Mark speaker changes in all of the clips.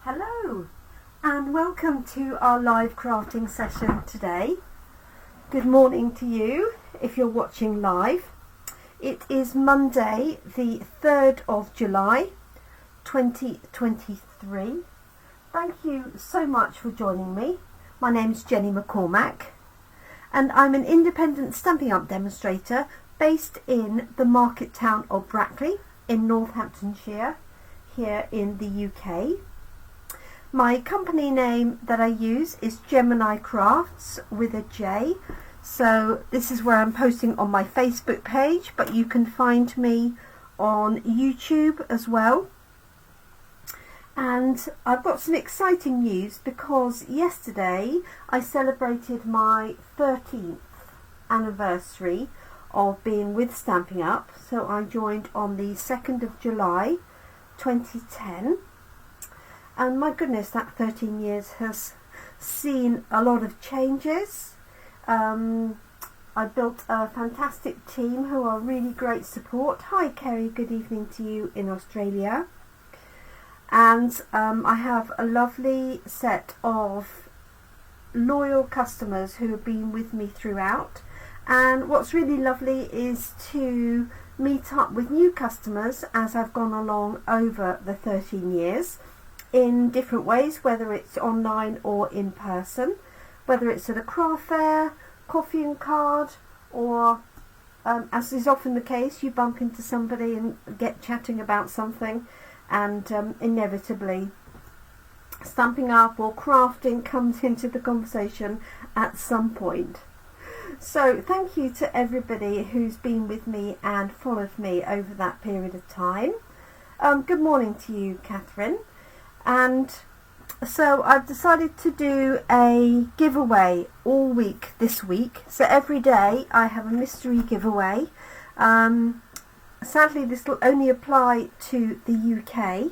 Speaker 1: Hello and welcome to our live crafting session today. Good morning to you if you're watching live. It is Monday the 3rd of July 2023. Thank you so much for joining me. My name's Jenny McCormack and I'm an independent Stampin' Up demonstrator based in the market town of Brackley in Northamptonshire here in the UK. My company name that I use is Jemini Crafts with a J. So this is where I'm posting on my Facebook page, but you can find me on YouTube as well. And I've got some exciting news because yesterday I celebrated my 13th anniversary of being with Stampin' Up. So I joined on the 2nd of July 2010. And my goodness, that 13 years has seen a lot of changes. I built a fantastic team who are really great support. Hi Kerry, good evening to you in Australia. And I have a lovely set of loyal customers who have been with me throughout. And what's really lovely is to meet up with new customers as I've gone along over the 13 years. In different ways, whether it's online or in person, whether it's at a craft fair, coffee and card, or as is often the case, you bump into somebody and get chatting about something, and inevitably Stampin' Up or crafting comes into the conversation at some point. So thank you to everybody who's been with me and followed me over that period of time. Good morning to you, Catherine. And so I've decided to do a giveaway all week this week. So every day I have a mystery giveaway. Sadly this will only apply to the UK,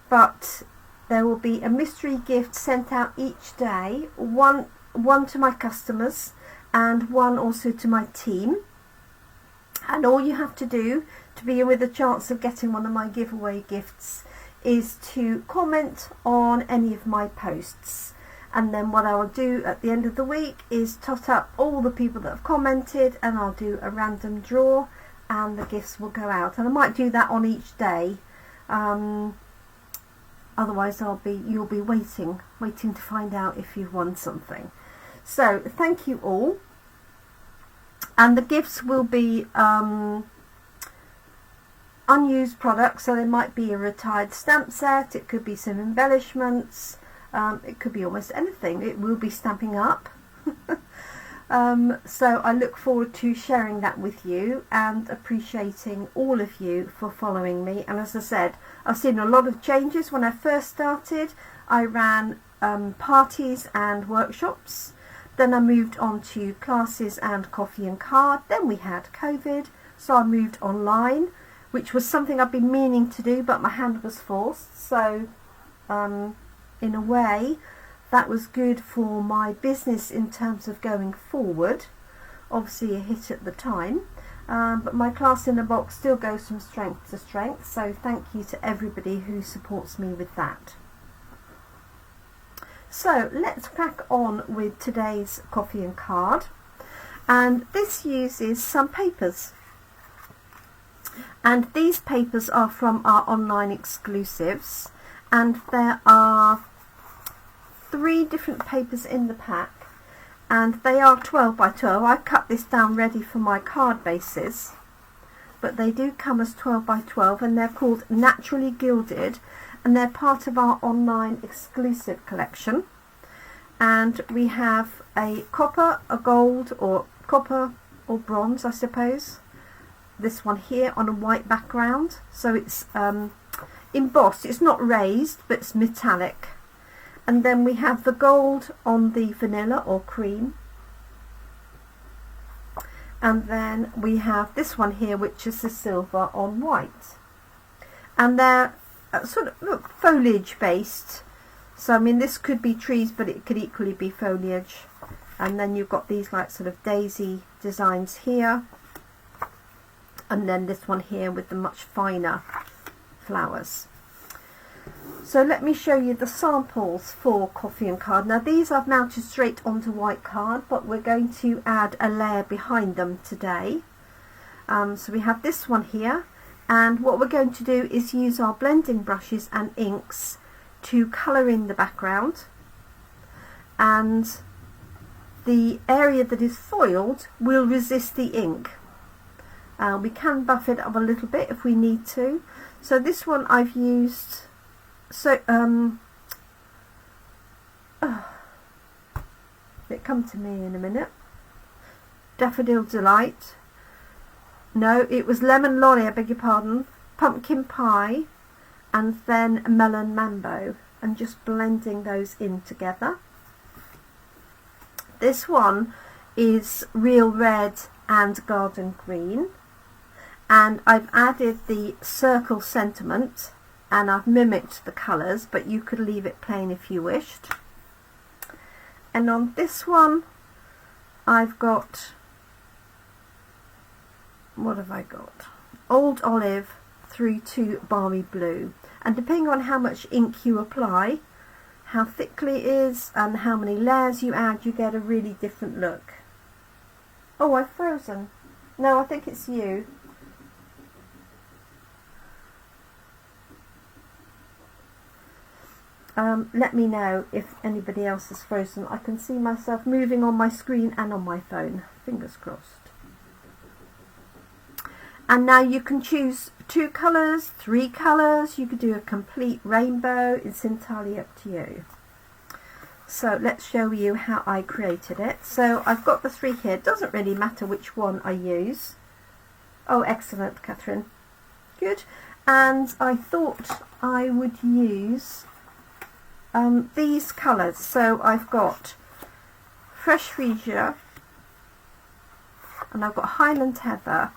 Speaker 1: but there will be a mystery gift sent out each day, one to my customers and one also to my team. And all you have to do to be with a chance of getting one of my giveaway gifts is to comment on any of my posts, and then what I will do at the end of the week is tot up all the people that have commented, and I'll do a random draw and the gifts will go out. And I might do that on each day, otherwise you'll be waiting to find out if you've won something. So thank you all, and the gifts will be unused products, so there might be a retired stamp set, it could be some embellishments, it could be almost anything. It will be Stampin' Up. So I look forward to sharing that with you and appreciating all of you for following me. And as I said, I've seen a lot of changes. When I first started, I ran parties and workshops, then I moved on to classes and coffee and card, then we had COVID, so I moved online, which was something I've been meaning to do, but my hand was forced. So in a way that was good for my business in terms of going forward. Obviously a hit at the time, but my class in a box still goes from strength to strength, so thank you to everybody who supports me with that. So let's crack on with today's coffee and card, and this uses some papers. And these papers are from our online exclusives, and there are 3 different papers in the pack, and they are 12 by 12. I cut this down ready for my card bases, but they do come as 12 by 12, and they're called Naturally Gilded, and they're part of our online exclusive collection. And we have a copper, a gold, or copper or bronze, I suppose. This one here on a white background, so it's embossed, it's not raised but it's metallic. And then we have the gold on the vanilla or cream, and then we have this one here which is the silver on white, and they're sort of foliage based. So I mean this could be trees, but it could equally be foliage. And then you've got these like sort of daisy designs here, and then this one here with the much finer flowers. So let me show you the samples for coffee and card. Now these I've mounted straight onto white card, but we're going to add a layer behind them today. So we have this one here, and what we're going to do is use our blending brushes and inks to colour in the background, and the area that is foiled will resist the ink. We can buff it up a little bit if we need to. So this one I've used, it come to me in a minute. Daffodil Delight. No, it was Lemon Lolly, I beg your pardon. Pumpkin Pie, and then Melon Mambo, and just blending those in together. This one is Real Red and Garden Green, and I've added the circle sentiment, and I've mimicked the colours, but you could leave it plain if you wished. And on this one I've got, what have I got? Old Olive through to Balmy Blue, and depending on how much ink you apply, how thickly it is, and how many layers you add, you get a really different look. Oh, I've frozen. No, I think it's you. Let me know if anybody else is frozen. I can see myself moving on my screen and on my phone. Fingers crossed. And now you can choose 2 colours, 3 colours, you could do a complete rainbow, it's entirely up to you. So let's show you how I created it. So I've got the 3 here, it doesn't really matter which one I use. Oh, excellent, Catherine. Good. And I thought I would use these colours. So I've got Fresh Freesia, and I've got Highland Heather,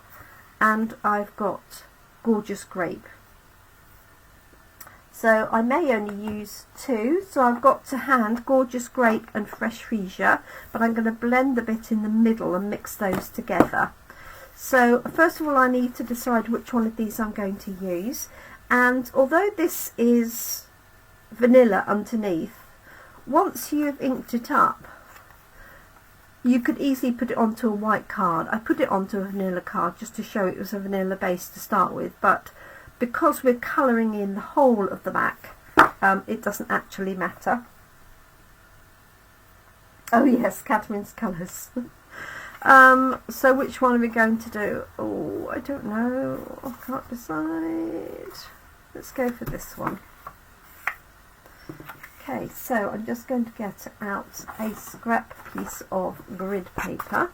Speaker 1: and I've got Gorgeous Grape. So I may only use 2, so I've got to hand Gorgeous Grape and Fresh Freesia, but I'm going to blend a bit in the middle and mix those together. So first of all I need to decide which one of these I'm going to use, and although this is vanilla underneath, once you've inked it up, you could easily put it onto a white card. I put it onto a vanilla card just to show it was a vanilla base to start with, but because we're colouring in the whole of the back, it doesn't actually matter. Oh yes, Catherine's colours. So which one are we going to do? Oh, I don't know. I can't decide. Let's go for this one. Okay, so I'm just going to get out a scrap piece of grid paper.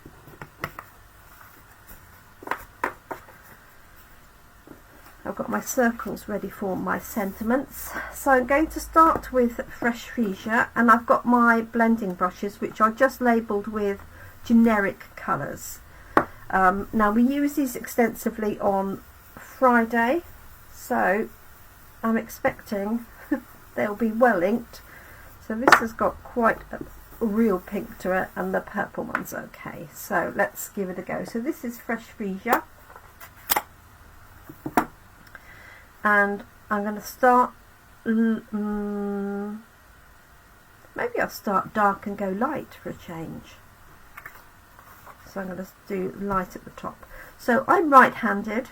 Speaker 1: I've got my circles ready for my sentiments. So I'm going to start with Fresh Freesia, and I've got my blending brushes which are just labelled with generic colours. Now we use these extensively on Friday, so I'm expecting they'll be well inked. So this has got quite a real pink to it, and the purple one's okay. So let's give it a go. So this is Fresh Freesia, and I'm going to start, maybe I'll start dark and go light for a change. So I'm going to do light at the top. So I'm right-handed,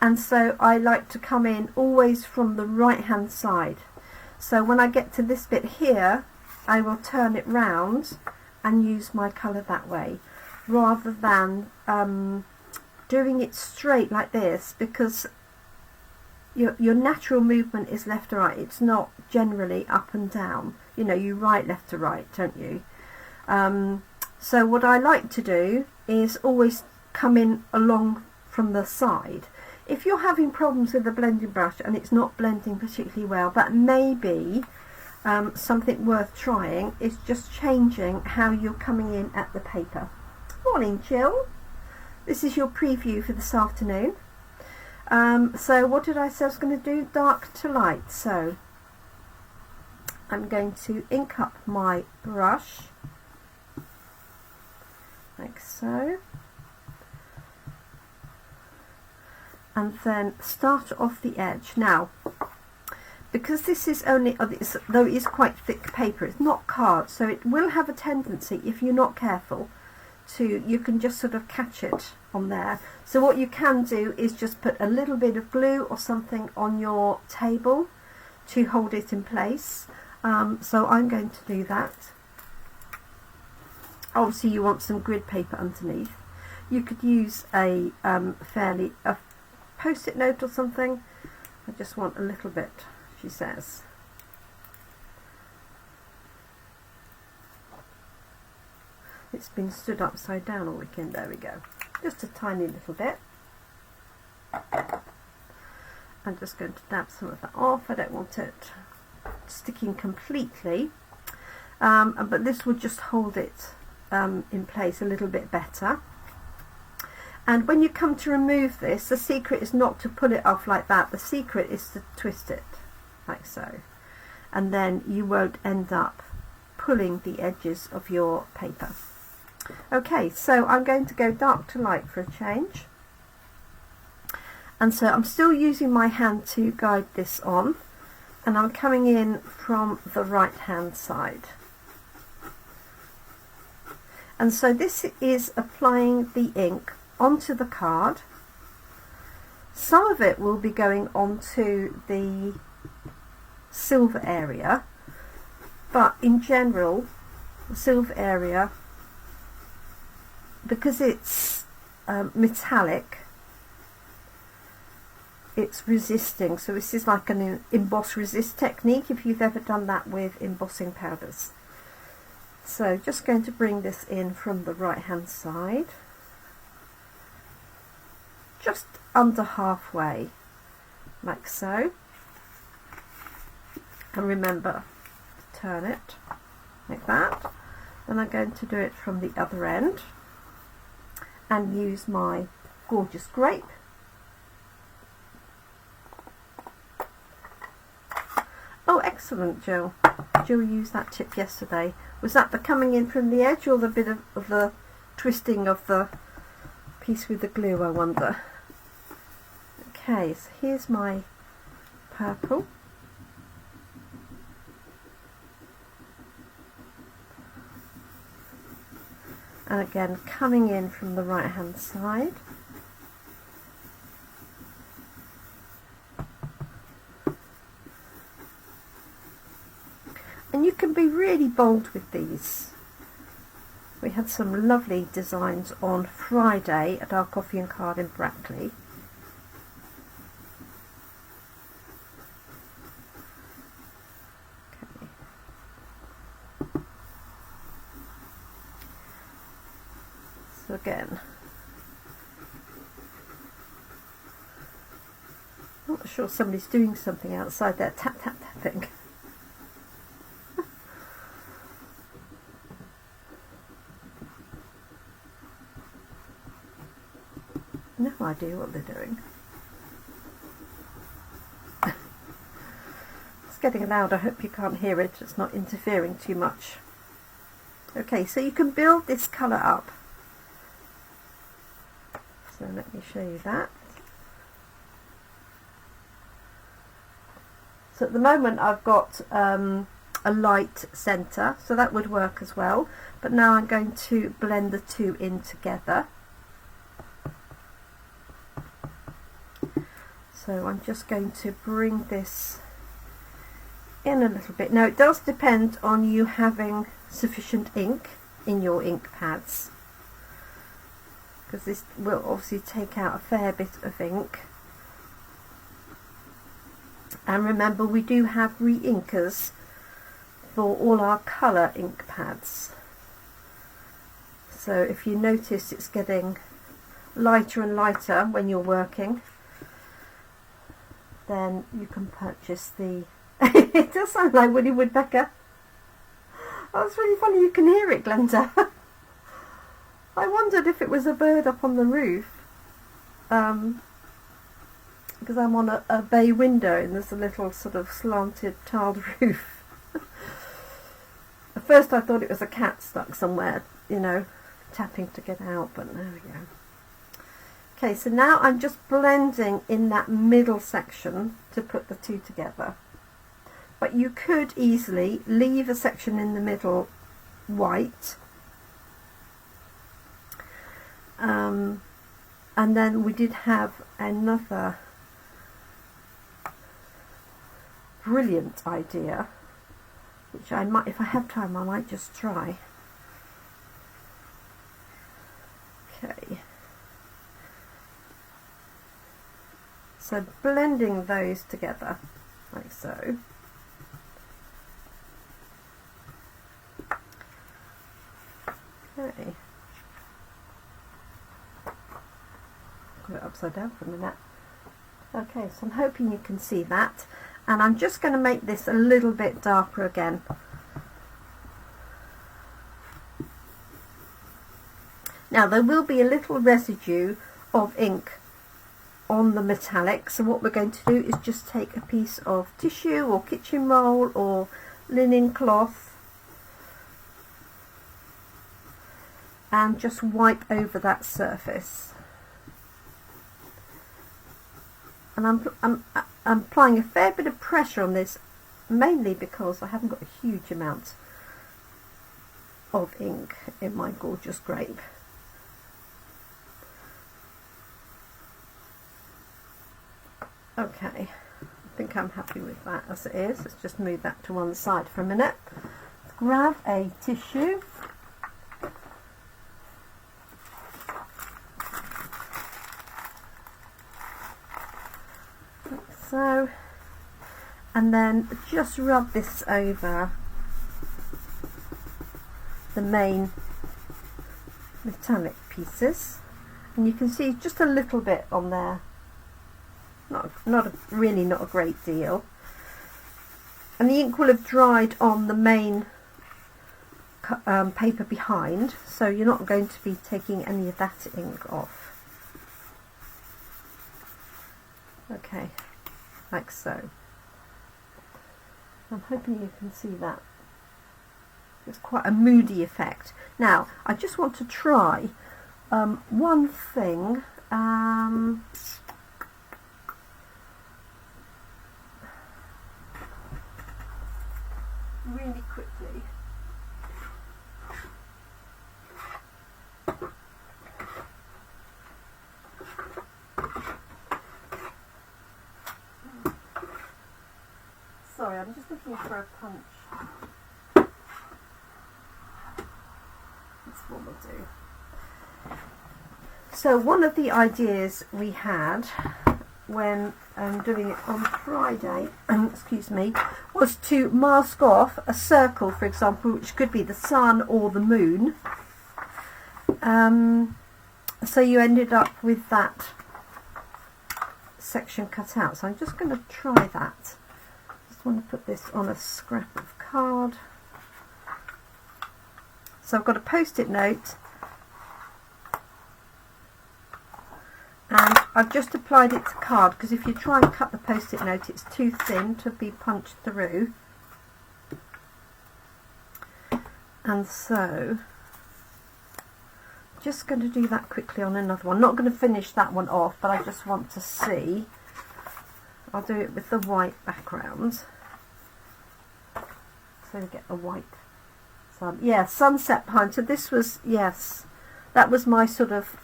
Speaker 1: and so I like to come in always from the right hand side. So when I get to this bit here, I will turn it round and use my colour that way, rather than doing it straight like this, because your natural movement is left to right. It's not generally up and down. You know, you right left to right, don't you? So what I like to do is always come in along from the side. If you're having problems with the blending brush and it's not blending particularly well, that may be something worth trying, is just changing how you're coming in at the paper. Morning, Jill. This is your preview for this afternoon. So what did I say I was going to do? Dark to light. So I'm going to ink up my brush like so, and then start off the edge. Now because this is only, though it is quite thick paper, it's not card, so it will have a tendency, if you're not careful, you can just sort of catch it on there. So what you can do is just put a little bit of glue or something on your table to hold it in place. So I'm going to do that. Obviously you want some grid paper underneath. You could use a post-it note or something. I just want a little bit, she says. It's been stood upside down all weekend. There we go. Just a tiny little bit. I'm just going to dab some of that off. I don't want it sticking completely, but this would just hold it in place a little bit better. And when you come to remove this, the secret is not to pull it off like that. The secret is to twist it like so, and then you won't end up pulling the edges of your paper. Okay, so I'm going to go dark to light for a change, and so I'm still using my hand to guide this on, and I'm coming in from the right hand side. And so this is applying the ink onto the card. Some of it will be going onto the silver area, but in general the silver area, because it's metallic, it's resisting. So this is like an emboss resist technique, if you've ever done that with embossing powders. So just going to bring this in from the right hand side, just under halfway, like so, and remember to turn it like that. Then I'm going to do it from the other end and use my gorgeous grape. Oh, excellent, Jill. Jill used that tip yesterday. Was that the coming in from the edge or the bit of the twisting of the piece with the glue, I wonder? Okay, so here's my purple. And again, coming in from the right hand side. And you can be really bold with these. We had some lovely designs on Friday at our Coffee and Card in Brackley. Okay. So again, not sure somebody's doing something outside there, tap tap tapping. No idea what they're doing. It's getting loud. I hope you can't hear it. It's not interfering too much. Okay, so you can build this colour up. So let me show you that. So at the moment I've got a light centre, so that would work as well. But now I'm going to blend the two in together. So I'm just going to bring this in a little bit. Now it does depend on you having sufficient ink in your ink pads, because this will obviously take out a fair bit of ink. And remember, we do have re-inkers for all our colour ink pads. So if you notice it's getting lighter and lighter when you're working, then you can purchase the it does sound like Woody Woodpecker. Oh, it's really funny, you can hear it, Glenda. I wondered if it was a bird up on the roof, because I'm on a bay window and there's a little sort of slanted tiled roof. At first I thought it was a cat stuck somewhere, you know, tapping to get out, but there we go. Okay, so now I'm just blending in that middle section to put the two together. but you could easily leave a section in the middle white, and then we did have another brilliant idea, which I might, if I have time, I might just try. Okay, so blending those together like so. Okay, got it upside down for a minute. Okay, so I'm hoping you can see that, and I'm just going to make this a little bit darker again. Now there will be a little residue of ink on the metallic, so what we're going to do is just take a piece of tissue or kitchen roll or linen cloth and just wipe over that surface. And I'm applying a fair bit of pressure on this, mainly because I haven't got a huge amount of ink in my gorgeous grape. Okay, I think I'm happy with that as it is. Let's just move that to one side for a minute. Let's grab a tissue. Like so, and then just rub this over the main metallic pieces, and you can see just a little bit on there. Really not a great deal, and the ink will have dried on the main paper behind, so you're not going to be taking any of that ink off. Okay, like so. I'm hoping you can see that. It's quite a moody effect. Now I just want to try one thing. Really quickly. Sorry, I'm just looking for a punch. That's what we'll do. So one of the ideas we had when doing it on Friday, excuse me, was to mask off a circle, for example, which could be the sun or the moon. So you ended up with that section cut out. So I'm just going to try that. Just want to put this on a scrap of card. So I've got a post-it note, and I've just applied it to card, because if you try and cut the post-it note, it's too thin to be punched through. And so just going to do that quickly on another one. Not going to finish that one off, but I just want to see. I'll do it with the white background, so we get the white sun. Yeah, sunset behind. So this was, yes, that was my sort of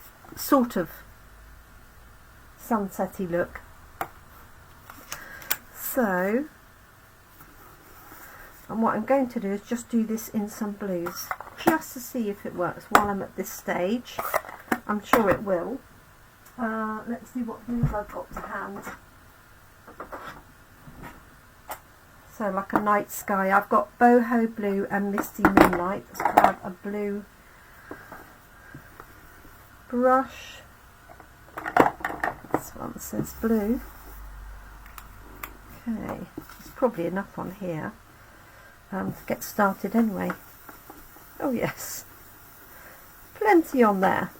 Speaker 1: sunsetty look. So, and what I'm going to do is just do this in some blues, just to see if it works while I'm at this stage. I'm sure it will. Let's see what blues I've got to hand. So like a night sky, I've got boho blue and misty moonlight. Let's grab a blue brush. This one says blue. Okay, there's probably enough on here to get started anyway. Oh yes, plenty on there.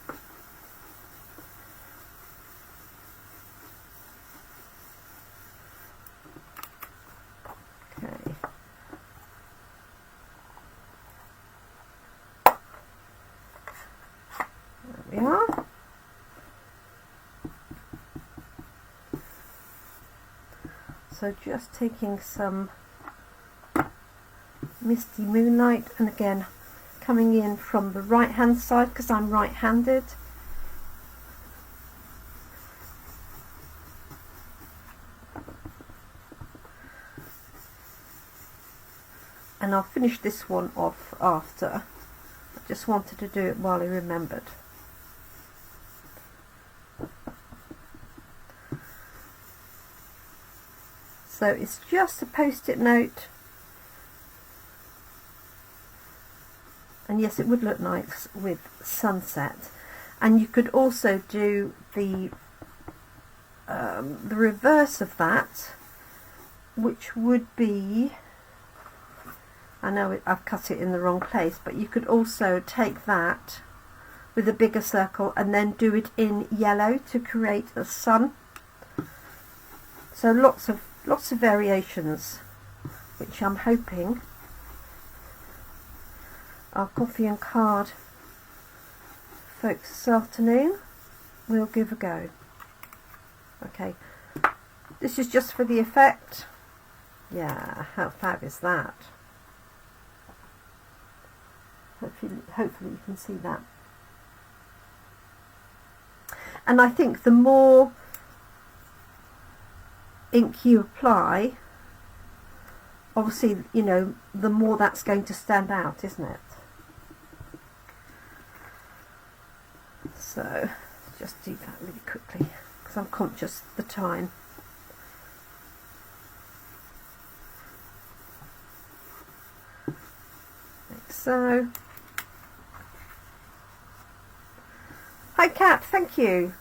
Speaker 1: Okay. There we are. So just taking some Misty Moonlight, and again coming in from the right hand side because I'm right-handed. And I'll finish this one off after. I just wanted to do it while I remembered. So it's just a post-it note, and yes, it would look nice with sunset. And you could also do the reverse of that, which would be, I know I've cut it in the wrong place, but you could also take that with a bigger circle and then do it in yellow to create a sun. So lots of variations, which I'm hoping our coffee and card folks this afternoon will give a go. Okay, this is just for the effect. Yeah, how fab is that? Hopefully you can see that. And I think the more ink you apply, obviously, you know, the more that's going to stand out, isn't it? So just do that really quickly because I'm conscious of the time. Like so. Hi Kat, thank you.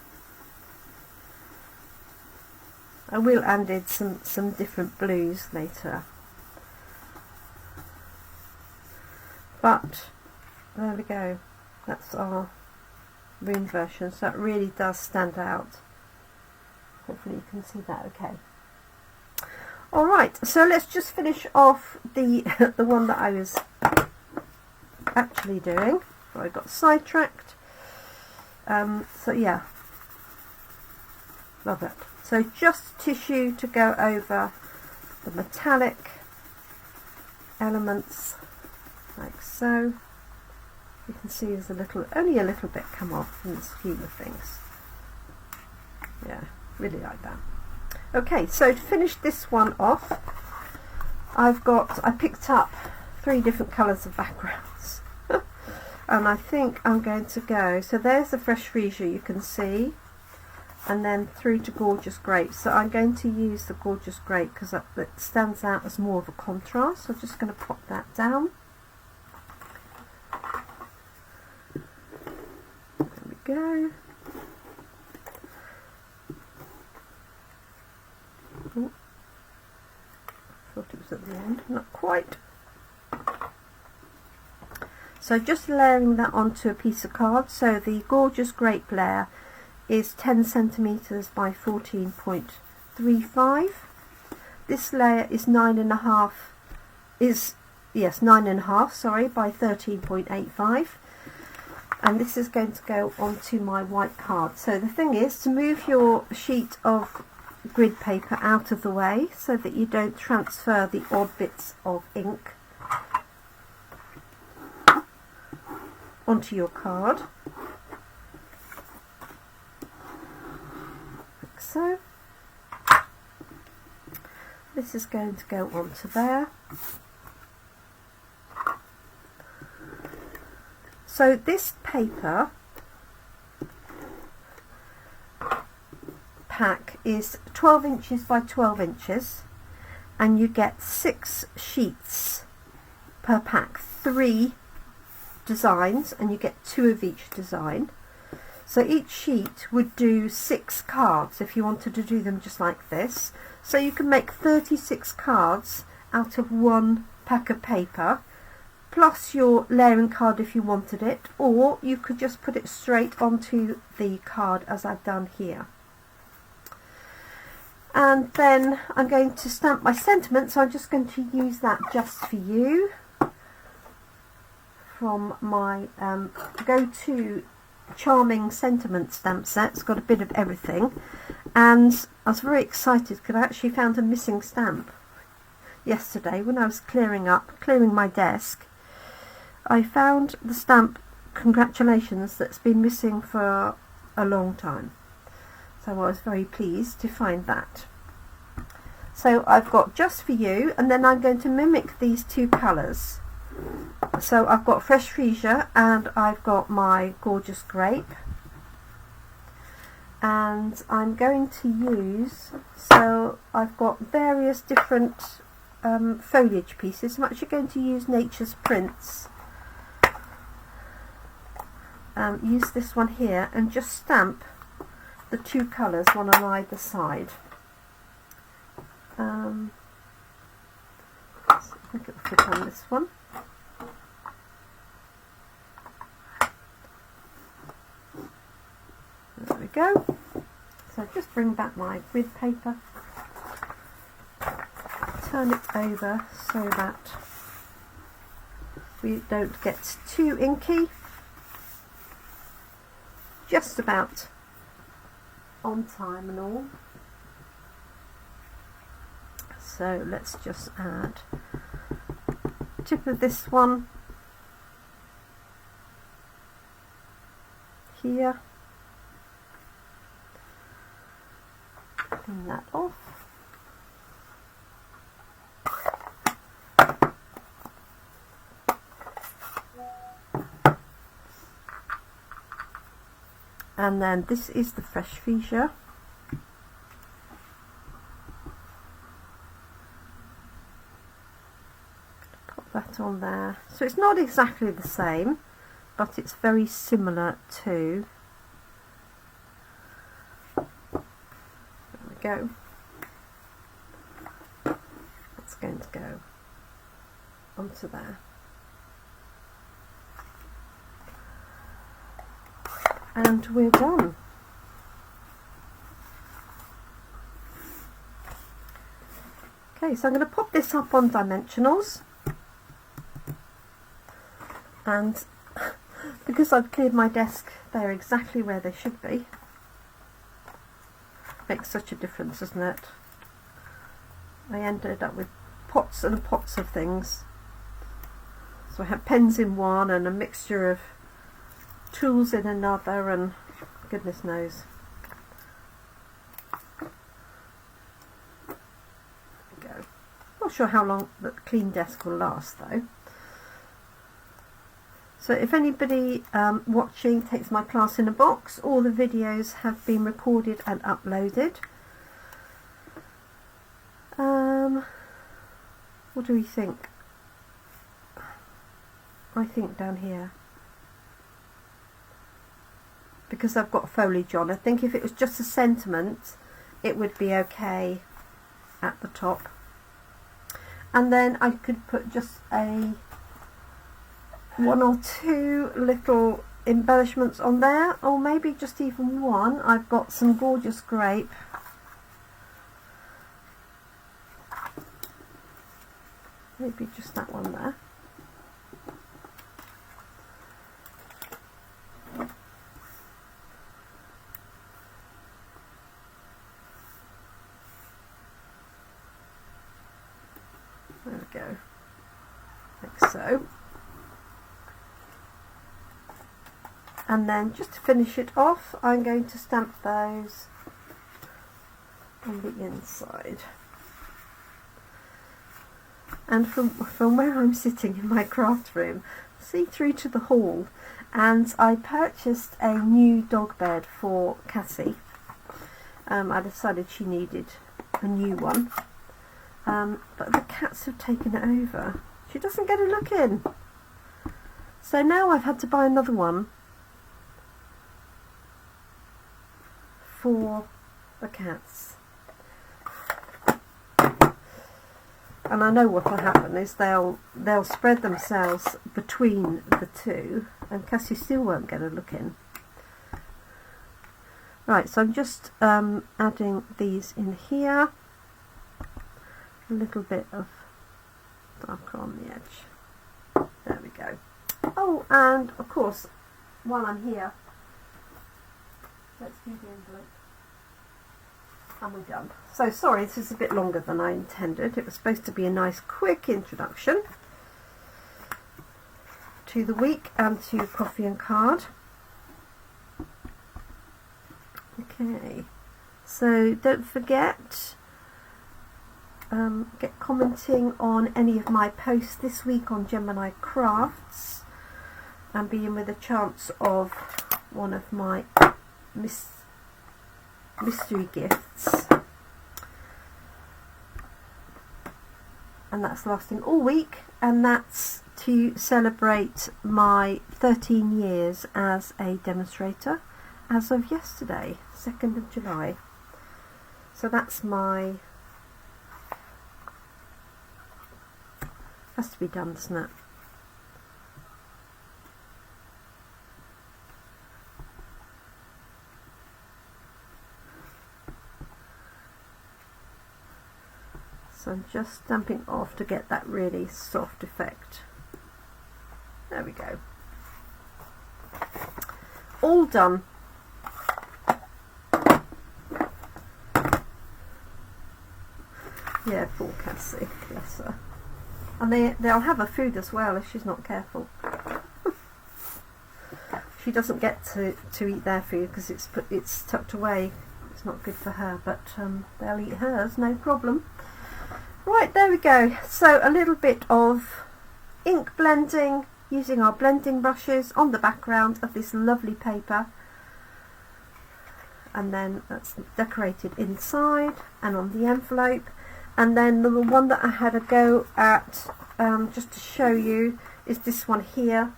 Speaker 1: I will add in some different blues later. But there we go. That's our room version. So that really does stand out. Hopefully you can see that okay. Alright, so let's just finish off the the one that I was actually doing. I got sidetracked. So yeah, love it. So just tissue to go over the metallic elements, like so. You can see there's only a little bit come off in the scheme of things. Yeah, really like that. Okay, so to finish this one off, I picked up 3 different colours of backgrounds. And I think I'm going to go, so there's the fresh freesia you can see, and then through to gorgeous grape. So I'm going to use the gorgeous grape because it stands out as more of a contrast. So I'm just going to pop that down. There we go. Oh, thought it was at the end, not quite. So just layering that onto a piece of card. So the gorgeous grape layer is 10 centimeters by 14.35. This layer is 9.5 sorry, by 13.85, and this is going to go onto my white card. So the thing is to move your sheet of grid paper out of the way so that you don't transfer the odd bits of ink onto your card, like so. This is going to go onto there. So this paper pack is 12 inches by 12 inches, and you get 6 sheets per pack, 3 designs, and you get 2 of each design. So each sheet would do 6 cards if you wanted to do them just like this. So you can make 36 cards out of 1 pack of paper, plus your layering card if you wanted it, or you could just put it straight onto the card as I've done here. And then I'm going to stamp my sentiment, so I'm just going to use that just for you from my go-to charming sentiment stamp set. It's got a bit of everything, and I was very excited because I actually found a missing stamp. yesterday when I was clearing my desk, I found the stamp Congratulations that's been missing for a long time. So I was very pleased to find that. So I've got Just For You, and then I'm going to mimic these two colours. So I've got Fresh Freesia and I've got my Gorgeous Grape. And I'm going to use, so I've got various different foliage pieces. I'm actually going to use Nature's Prints. Use this one here and just stamp the two colours, one on either side. I think it will fit on this one. There we go. So just bring back my grid paper, turn it over so that we don't get too inky. Just about on time and all. So let's just add tip of this one here. Clean that off. And then this is the Fresh Freesia. Put that on there. So it's not exactly the same, but it's very similar to. There we go. That's going to go onto there. And we're done. Okay, so I'm going to pop this up on dimensionals, and because I've cleared my desk, they're exactly where they should be. Makes such a difference, doesn't it? I ended up with pots and pots of things. So I have pens in one and a mixture of tools in another, and goodness knows. There we go. Not sure how long the clean desk will last though. So if anybody watching takes my class in a box, all the videos have been recorded and uploaded. What do we think? I think down here, because I've got foliage on, I think if it was just a sentiment it would be okay at the top, and then I could put just one or two little embellishments on there, or maybe just even one. I've got some Gorgeous Grape, maybe just that one there. There we go, like so. And then just to finish it off, I'm going to stamp those on the inside. And from where I'm sitting in my craft room, see through to the hall, and I purchased a new dog bed for Cassie. I decided she needed a new one. But the cats have taken it over. She doesn't get a look in. So now I've had to buy another one for the cats. And I know what will happen is they'll spread themselves between the two, and Cassie still won't get a look in. Right, so I'm just adding these in here. A little bit of darker on the edge. There we go. Oh, and of course, while I'm here, let's do the envelope. and we're done. So sorry, this is a bit longer than I intended. It was supposed to be a nice quick introduction to the week and to Coffee and Card. Okay, so don't forget, get commenting on any of my posts this week on Jemini Crafts and be in with a chance of one of my mystery gifts. And that's lasting all week, and that's to celebrate my 13 years as a demonstrator as of yesterday, 2nd of July. So that's my, has to be done, doesn't it? So I'm just stamping off to get that really soft effect. There we go. All done. Yeah, poor Cassie, bless her. And they'll have her food as well if she's not careful. She doesn't get to eat their food because it's tucked away. It's not good for her, but they'll eat hers, no problem. Right, there we go. So a little bit of ink blending using our blending brushes on the background of this lovely paper, and then that's decorated inside and on the envelope. And then the one that I had a go at just to show you is this one here.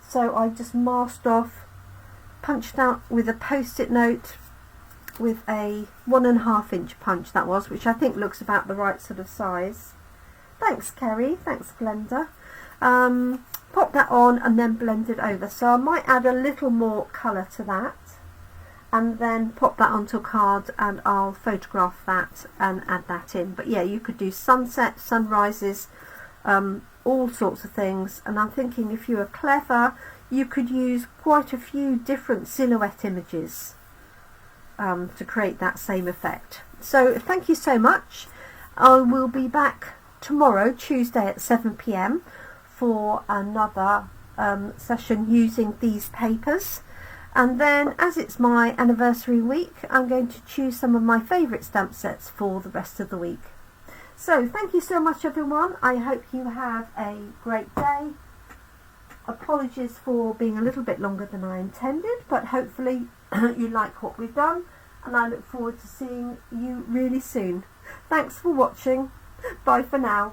Speaker 1: So I just masked off, punched out with a post-it note with a 1.5 inch punch, that was, which I think looks about the right sort of size. Thanks Kerry, thanks Glenda. Pop that on and then blend it over. So I might add a little more colour to that and then pop that onto a card, and I'll photograph that and add that in. But yeah, you could do sunsets, sunrises, all sorts of things. And I'm thinking if you were clever, you could use quite a few different silhouette images to create that same effect. So thank you so much. I will be back tomorrow, Tuesday at 7 p.m. for another session using these papers. And then, as it's my anniversary week, I'm going to choose some of my favourite stamp sets for the rest of the week. So thank you so much everyone. I hope you have a great day. Apologies for being a little bit longer than I intended, but hopefully you like what we've done, and I look forward to seeing you really soon. Thanks for watching. Bye for now.